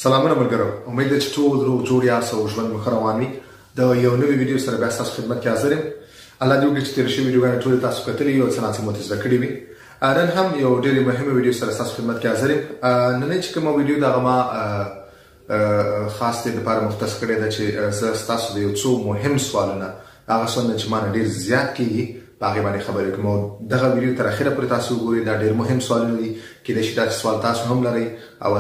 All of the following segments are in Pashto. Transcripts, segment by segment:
سلامونه ملګرو، امید ده چې ټول روغ جوړ یاست او ژوند مو ښه روان وي. د یو نوي ویډیو سره بیا ستاسو خدمت کې حاضر یم. الله دې وکړي چې تېرې شوې ویډیوګانې ټولې تاسو کتلې او څه ناڅه مو ترې زده کړي وي. نن هم یو ډېرې مهمه ویډیو سره ستاسو خدمت کې حاضر یم. نننۍ چې کومه ویډیو د هغه ما خاص دې لپاره مختص کړې ده چې زه ستاسو د یو څو مهم سوالونه، هغه سوالونه چې ما نه ډېر زیات کېږي، په هغې باندې خبرې کوم. او دغه ویډیو تر اخره پورې تاسو وګورئ. دا ډېر مهم سوالونه دي. کیدای شي دا سوال تاسو هم لرئ او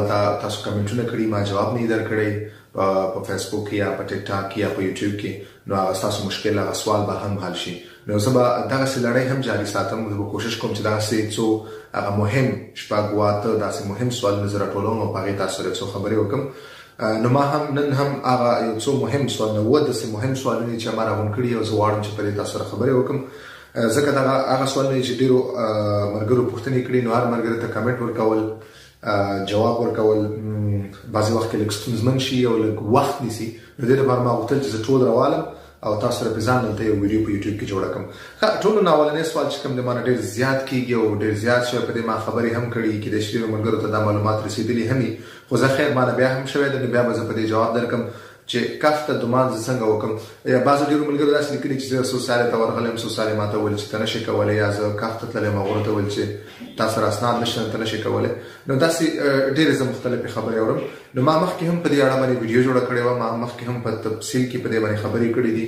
تاسو کمنټونه کړي، ما جواب نه درکړی په فیسبوک کې یا په ټیک ټاک کې یا په یوټیوب کې. نو هغه ستاسو مشکل، هغه سوال به هم حل شي. نو زه به دغسې لړۍ هم جاري ساتم. زه به کوشش کوم چې دغسې څو هغه مهم شپږ اته داسې مهم سوالونه زه راټولوم او په هغې تاسو سره څو خبرې وکړم. نو ما هم نن هم هغه یو څو مهم سوالونه، اووه داسې مهم سوالونه چې ما راغونډ کړي او زه غواړم چې په دې تاسو سره خبرې وکړم. ځکه دغه هغه سوالونه چې ډېرو ملګرو پوښتنې کړي، نو هر ملګري ته کمنټ ورکول، جواب ورکول بعضې وخت کې لږ ستونزمن شي او لږ وخت نیسي. نو دې لپاره ما غوښتل چې زه ټول راوالم او تاسو سره په ځان دلته یو ویډیو په یوټیوب کې جوړه کړم. ټولو نه اولنی سوال چې کوم د ما نه ډېر زیات کېږي او ډېر زیات شوی، په دې ما خبرې هم کړي، کیدای شي ډېرو ملګرو ته دا معلومات رسېدلي هم وي، خو زه خیر ما نه بیا هم شوی دی. نو بیا به زه په دې جواب درکړم چې کف ته دومان زه څنګه وکړم. یا بعضو ډېرو ملګرو داسې لیکلي چې زه سوسالې ته ورغلم، سوسالې ما ته وویل چې ته نشې کولی، یا زه کف ته تللی، هغو ته وویل چې تا سره اسناد نشته، ته نشې کولی. نو داسې ډېرې زه مختلفې خبرې اورم. نو ما مخکې هم په دې اړه باندې ویډیو جوړه کړې وه، ما مخکې هم په تفصیل کې په دې باندې خبرې کړې دي.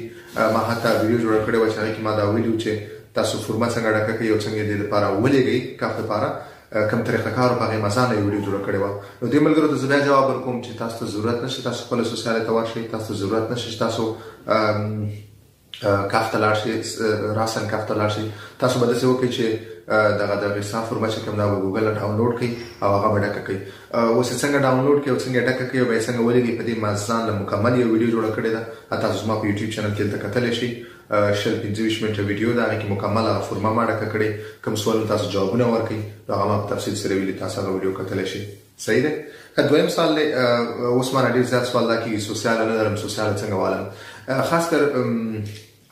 ما حتی ویډیو جوړه کړې وه چې هغې کې ما دا ویلي چې تاسو فورمه څنګه ډکه کوئ او څنګه یې دې لپاره ولېږئ کف لپاره کوم طریقه کار په هغې مزانه یې ویډیو جوړه کړې وه. نو دې ملګرو ته زه بیا جواب ورکوم چې تاسو ته ضرورت نشته تاسو خپله سوسیالۍ ته ورشئ، تاسو ته ضرورت نشته چې تاسو کف ته لاړ شئ، راسن کف ته لاړ شئ. تاسو به داسې وکړئ چې دغه حساب فورمه چې کوم دا به ګوګل نه ډاونلوډ کړئ او هغه به ډکه کړئ. اوس یې څنګه ډاونلوډ کړئ او څنګه یې ډکه کړئ او بیا یې څنګه ولېږئ، په دې ما ځان له مکمل یو ویډیو جوړه کړې ده. تاسو زما په یوټیوب چینل کې دلته کتلی شئ. 25 منټه ویډیو ده، هغې کې مکمل هغه فورمه ما ډکه کړې، کوم سوالونه تاسو جوابونه ورکړئ نو هغه ما په تفصیل سره ویلي، تاسو هغه ویډیو کتلی شئ. صحیح دی. دویم سوال دی، اوس ما نه ډېر زیات سوال دا کېږي سوسیاله نه لرم، سوسیاله څنګه والم. خاص کر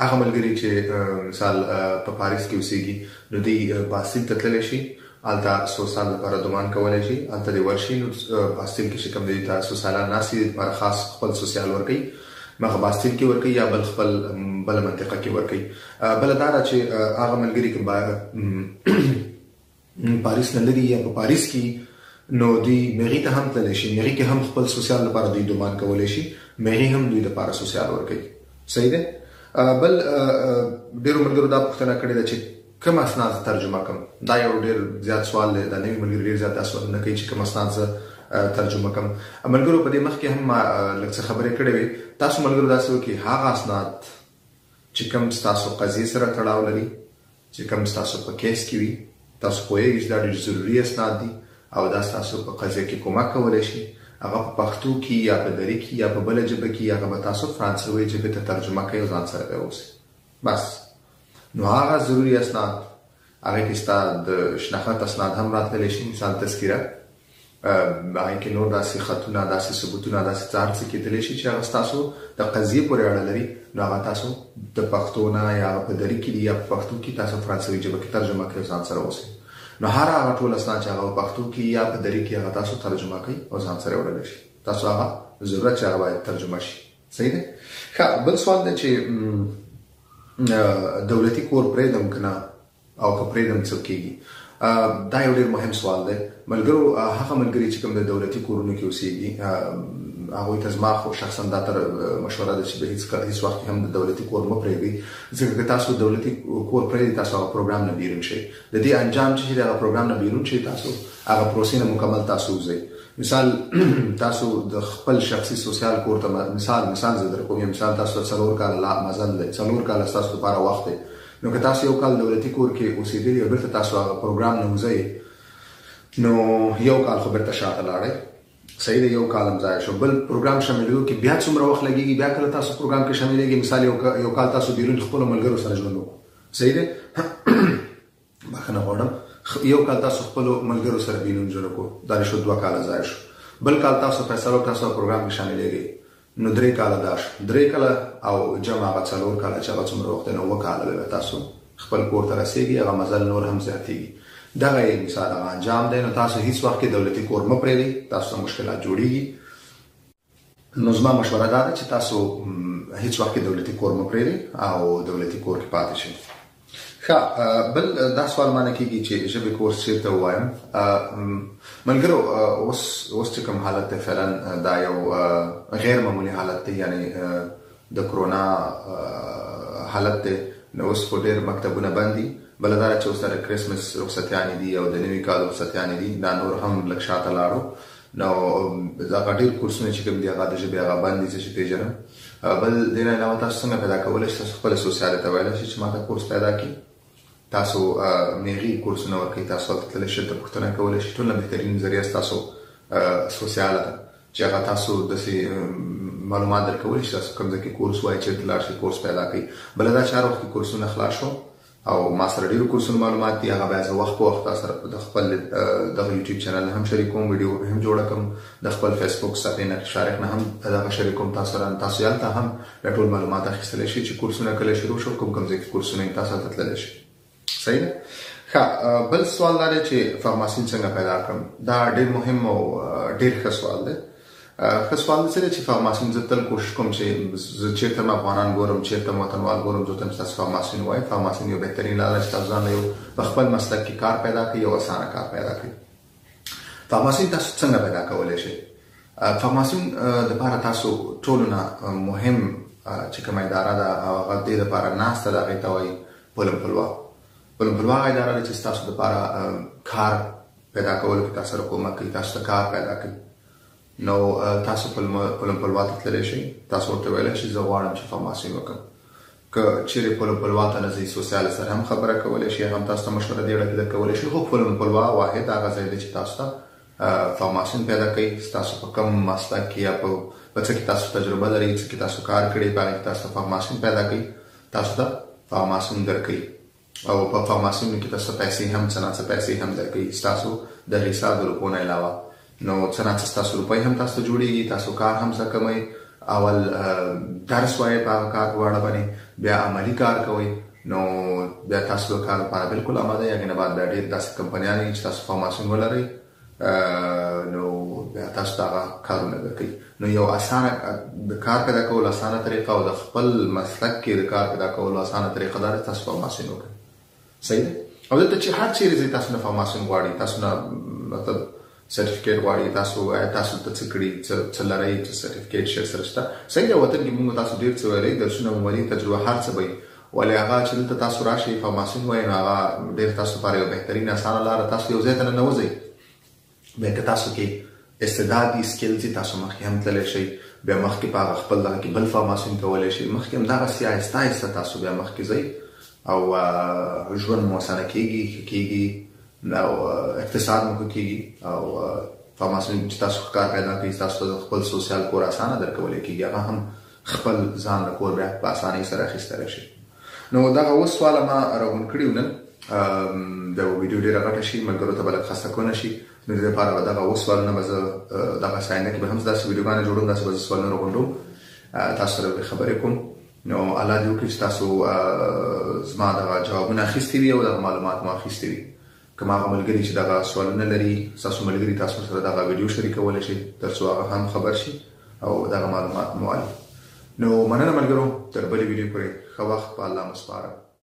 هغه ملګري چې مثال په پاریس کې اوسېږي، نو دوی باستیل ته تللی شي، هلته څو سال لپاره دومان کولی شي، هلته دې ورشي. نو باستیل کې چې کوم دوی ته سوسیالان ناست دي، دپاره خاص خپل سوسیال ورکوي، هغه باستیل کې ورکوي یا بل خپل بله منطقه کې ورکوي. بله دا ده چې هغه ملګري که پاریس نه لري یا په پاریس کې، نو دوی میغي ته هم تللی شي، میغي کې هم خپل سوسیال لپاره دوی دومان کولی شي، میغي هم دوی لپاره سوسیال ورکوي. صحیح دی. بل ډېرو ملګرو دا پوښتنه کړې ده چې کوم اسناد ترجمه کړم. دا یو ډېر زیات سوال دی. دا نوي ملګري ډېر زیات دا سوالونه کوي چې کوم اسناد زه ترجمه کړم. ملګرو په دې مخکې هم ما لږ څه خبرې کړې وې. تاسو ملګرو داسې وکړئ هغه اسناد چې کوم ستاسو قضیې سره تړاو لري، چې کوم ستاسو په کیس کې وي، تاسو پوهېږئ چې دا ډېر ضروري اسناد دي او دا ستاسو په قضیه کې کومک کولی شي، هغه په پښتو کې یا په دري کې یا په بله ژبه کې، هغه به تاسو فرانسوي ژبې ته ترجمه کوئ او ځان سره به اوسئ. بس. نو هغه ضروري اسناد، هغې کې ستا د شناخت اسناد هم راتللی شي، مثال تذکیره، هغې کې نور داسې خطونه، داسې ثبوتونه، داسې څه هر څه کېدلی شي چې هغه ستاسو د قضیې پورې اړه لري. نو هغه تاسو د پښتو نه یا په دري کې دي یا په پښتو کې تاسو فرانسوي ژبه کې ترجمه کوئ او ځان سره اوسئ. نو هر هغه ټول اسناد چې هغه په پښتو کې یا په دري کې هغه تاسو ترجمه کوئ او ځان سره وړلی شي. تاسو هغه ضرورت چې هغه باید ترجمه شي. صحیح دی. ښه، بل سوال دی چې دولتي کور پرېږدم که نه او که پرېږدم څه کېږي. دا یو ډېر مهم سوال دی. ملګرو، هغه ملګري چې کوم د دولتي کورونو کې اوسېږي، هغوی ته زما خو شخصا دا تر مشوره ده چې به هېڅ وخت هم د دولتي کور مه پرېږدئ، ځکه که تاسو دولتي کور پرېږدئ تاسو هغه پروګرام نه بیرون شئ. د دې انجام چې د هغه پروګرام نه بیرون شئ، تاسو هغه پروسې نه مکمل تاسو وځئ. مثال تاسو د خپل شخصي سوسیال کور ته مثال زه در کوم، مثال تاسو ته 4 کاله مزل دی، 4 کاله ستاسو لپاره وخت دی. نو که تاسو یو کال دولتي کور کې اوسېدلي او بېرته تاسو هغه پروګرام نه وځئ، نو یو کال خو بېرته شاته لاړئ. صحیح دی. یو کال هم ضایع شو. بل پروګرام شاملېدو کې بیا څومره وخت لګېږي، بیا کله تاسو پروګرام کې شاملېږئ، مثال یو کال تاسو بیرون خپلو ملګرو سره ژوند وکړو. صحیح دی. بخښنه غواړم، یو کال تاسو خپلو ملګرو سره بیرون ژوند وکړو، دا شو 2 کاله ضایع شو. بل کال تاسو فیصله وکړه تاسو پروګرام کې شاملېږئ، نو 3 کاله دا شو. 3 کاله او جمع هغه 4 کاله چې هغه څومره وخت دی، نو 9 کاله به تاسو خپل کور ته رسېږي، هغه مزل نور هم زیاتېږي. دغه یې مثال هغه انجام دی. نو تاسو هېڅ وخت کې دولتي کور مه پرېږدئ، تاسو ته مشکلات جوړېږي. نو زما مشوره دا ده چې تاسو هیڅ وخت دولتي کور مه پرېږدئ او دولتي کور کې پاتې شئ. ښه، بل دا سوال مانه کېږي چې ژبې کورس چېرته ووایم. ملګرو، اوس چې کوم حالت دی فعلا دا یو غیر معمولي حالت دی، یعنی د کرونا حالت دی. نو اوس خو ډېر مکتبونه بند دي. بله دا چې اوس د کرسمس رخصتیانې دي او د نوي کال رخصتیانې دي، دا نور هم لږ شاته لاړو. نو هغه ډېر کورسونه چې کوم دي هغه د ژبې هغه بند دي چې پېژنم. بل دې نه علاوه تاسو څنګه پیدا کولی شئ؟ تاسو خپله سوسیالۍ ته ویلی شئ چې ما ته کورس پیدا کړي. تاسو میغي کورسونه ورکوي، تاسو هلته تللی شئ، ته پوښتنه کولی شئ. ټول نه بهترین ذریعه ستاسو سوسیاله ده چې هغه تاسو داسې معلومات درکولی شئ. تاسو کوم ځای کې کورس وایي چېرته لاړ شئ کورس پیدا کوي. بله دا چې هر وخت کې کورسونه خلاص شو او ما سره ډېرو کورسونو معلومات دي، هغه بیا زه وخت په وخت تاسو سره د خپل دغه یوټیوب چینل هم شریکوم، ویډیو هم جوړه کوم، د خپل فیسبوک صفحې نه شارک نه هم دغه شریکوم تاسو سره. تاسو هلته هم د ټول معلومات اخیستلی شئ چې کورسونه کله شروع شو، کوم ځای کې کورسونه تاسو هلته تللی شئ. صحیح ده؟ ښه، بل سوال دا دی چې فارماسي څنګه پیدا کړم. دا ډېر مهم او ډېر ښه سوال دی. ښه سوال دی چې فارماسي زه تل کوشش کوم چې زه چېرته م افغانان ګورم، چېرته م وطنوال ګورم، زه ته م تاسو فارماسي وایي. فارماسي یو بهترین لاره چې تاسو ځان له یو په خپل مسلک کې کار پیدا کړئ، یو اسانه کار پیدا کړئ. فارماسي تاسو څنګه پیدا کولی شئ؟ فارماسي دپاره تاسو ټولو نه مهم چې کومه اداره ده هغه دې دپاره ناسته ده، هغې ته وایي پلمپلوا. پلمپلوا هغه اداره ده چې ستاسو دپاره کار پیدا کولو کې تاسو سره کومک کوي، تاسو ته کار پیدا کوي. نو تاسو پلمپلوا ته تللی شئ، تاسو ورته ویلی شئ زه غواړم چې فارماسي وکړم. که چیرې پلمپلوا ته نه ځئ، سوسیال سره هم خبره کولی شئ، هم تاسو ته مشوره دې اړه کې درکولی شي. خو پلمپلوا واحد هغه ځای دی چې تاسو ته فارماسي پیدا کوي. ستاسو په کوم مسلک کې یا په څه کې تاسو تجربه لرئ، څه کې تاسو کار کړی، په هغې کې تاسو ته فارماسي پیدا کوي، تاسو ته فارماسي درکوي. او په فارماسي کې تاسو پیسې هم څه نه څه پیسې هم درکوي ستاسو د حساب د روپو نه علاوه. نو څه نه څه ستاسو روپۍ هم تاسو ته جوړېږي، تاسو کار هم زده کوئ. اول درس وایئ په هغه کار په اړه باندې، بیا عملي کار کوئ. نو بیا تاسو د کار لپاره بالکل آماده یې. هغې نه بعد بیا ډېر داسې کمپنیان دي چې تاسو فارماسي ولرئ، نو بیا تاسو ته هغه کارونه درکوي. نو یو اسانه د کار پیدا کولو اسانه طریقه او د خپل مسلک کې د کار پیدا کولو اسانه طریقه دا ده تاسو فارماسي وکړئ. صحیح ده؟ او دلته چې هر چیرې ځئ تاسو نه فارماسي غواړي، تاسو نه مطلب سرټیفیکیټ غواړي، تاسو ته څه کړي، څه لرئ، څه سرټیفیکیټ شته سره شته. صحیح ده، وطن کې موږ تاسو ډېر څه ویلی، درسونه مو ویلي، تجربه هر څه به وي. ولې هغه چې دلته تاسو راشئ فارماسي ووایئ، نو هغه ډېر تاسو لپاره یو بهترین اسانه لاره. تاسو یو ځای ته ننوځئ، بیا که تاسو کې استعداد دي، سکل دي، تاسو مخکې هم تللی شئ. بیا مخکې په هغه خپل دغه کې بل فارماسي کولی شئ. مخکې هم دغسې آهسته آهسته تاسو بیا مخکې ځئ او ژوند مو اسانه کېږي او اقتصاد مو ښه کېږي. او فارماسي چې تاسو کار پیدا کوي، تاسو ته خپل سوسیال کور اسانه درکولی کېږي. هغه هم خپل ځان له کور بیا په اسانۍ سره اخیستلی شي. نو دغه اوس سواله ما راغونډ کړي و نن. د ویډیو ډېره غټه شي، ملګرو ته به لږ خسته کونه شي. نو دې لپاره به دغه اوس سوالونه به زه دغه آینده کې به هم داسې ویډیوګانې جوړوم، داسې به زه سوالونه راغونډوم، تاسو سره به خبرې کوم. نو الله دې وکړي چې تاسو زما دغه جوابونه اخیستي وي او دغه معلومات مو اخیستي وي. که هغه ملګري چې دغه سوالونه لري، ستاسو ملګري تاسو سره دغه ویډیو شریکولی شي تر څو هغه هم خبر شي او دغه معلومات مو والي. نو مننه ملګرو، تر بلې ویډیو پورې ښه وخت په الله مو سپارم.